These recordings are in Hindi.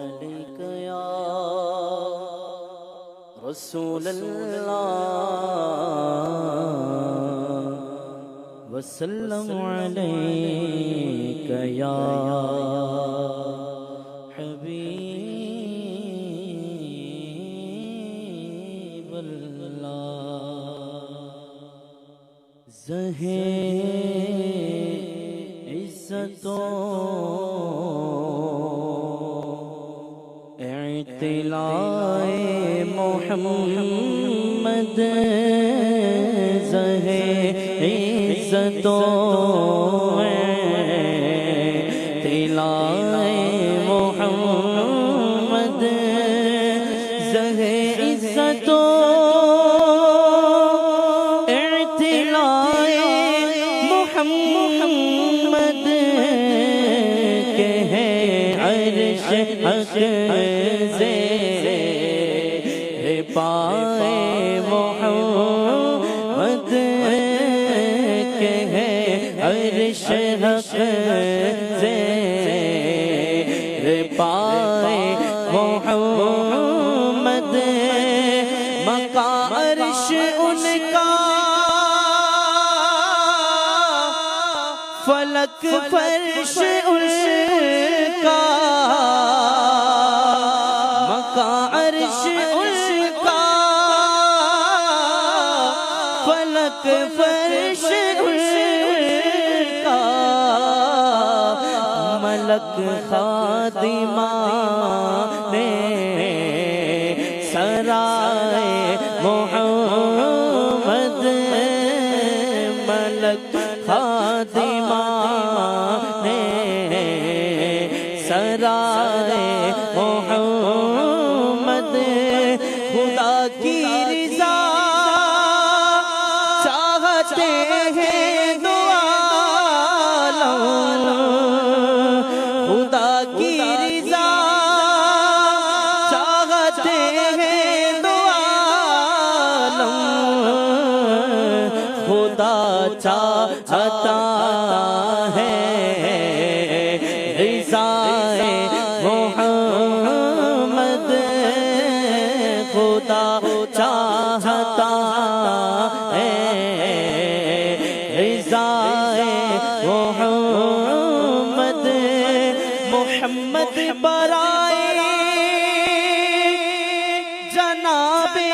अलैका या रसूल अल्लाह वसल्लम अलैका या हबीब अल्लाह। ज़हे इज़्ज़तों इत्तिलाए मोहम्मद, ज़हे इज़्ज़तों इत्तिलाए मोहम्मद, ज़हे इज़्ज़तों इत्तिलाए मोहम्मद के है अर्श हक़ पाए मोहम्मद के है अर्श हक़ ज़ेर पाए मोहम्मद। मका अर्श उनका फलक फर्श उनका, मका अर्श फलक फर्श उनका, मलक खादिमा ने सराए मोहम्मद, मलक खादिमा ने सराए मोहम्मद। खुदा की रिज़ा चाहते हैं दो आलम, खुदा की रिज़ा चाहते हैं दो आलम, खुदा चाहता है रिज़ाए मोहम्मद, खुदा चाहता है रिज़ाए मोहम्मद। मोहम्मद बराए जनाबे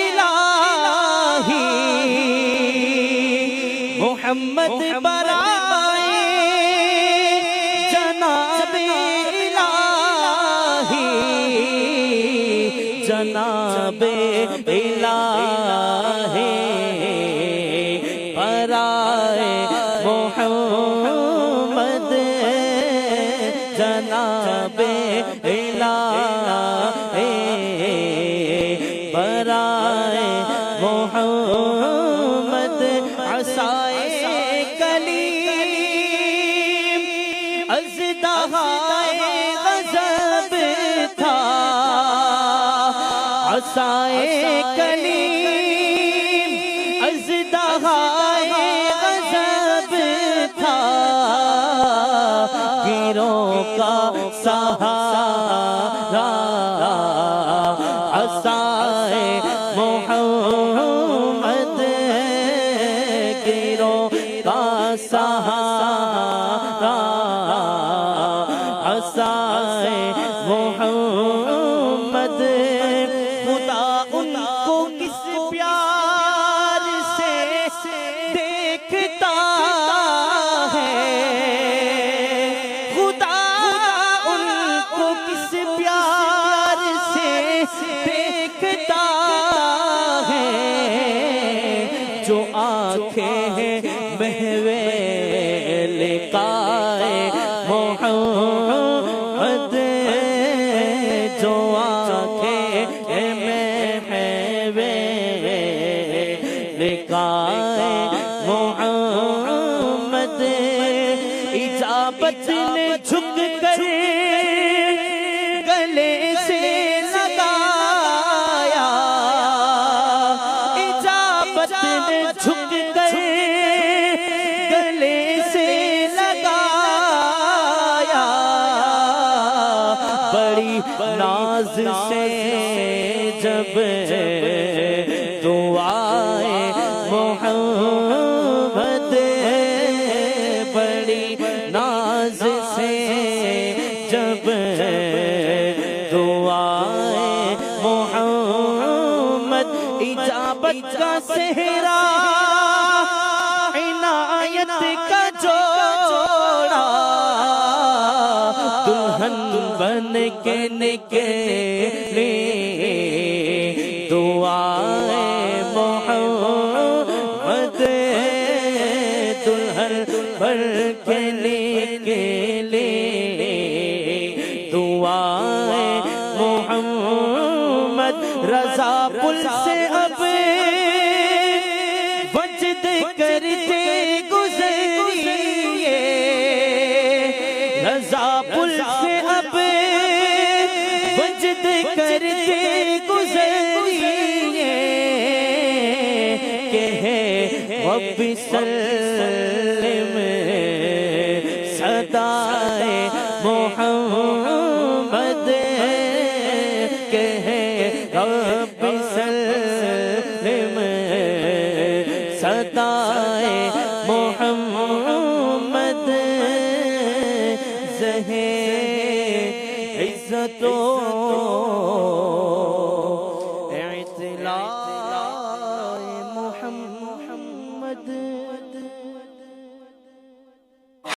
इलाही, मोहम्मद बराए जनाबे इलाही, जनाबे इलाही बराए मोहम्मद, जनाबे इलाही बराए मोहम्मद। असाए कलीम अज़्दाहाए ग़ज़ब था, असाए कलीम अज़्दाहाए ग़ज़ब था, गिरों का सहारा असाए मोहम्मद, गिरों का सहारा असाए मोहम्मद। खुदा उनको किस प्यार से देखता है, खुदा उनको किस प्यार से देखता है, जो आँखें महवे लिकाए मोहम्मद, जो आँखें महवे लिकाए मोहम्मद। इजाबत ने झुक कर गले से लगाया, इजाबत ने झुक कर गले से लगाया, बड़ी नाज से जब दुआए मोहम्मद बड़ी नाज से जब दुआए मोहम्मद इजाबत का सेहरा इनायत का जोड़ा दुल्हन बन के निकले दुआए मोहम्मद दुल्हन बन के निकले दुआए मोहम्मद रज़ा पुल से अब वजद करते गुज़रिए रज़ा पुल से अब वजद करते गुज़रिए के रब्बि सल्लिम सदाए मोहम्मद के रब्बि सल्लिम सदाए मोहम्मद ज़हे इज़्ज़तो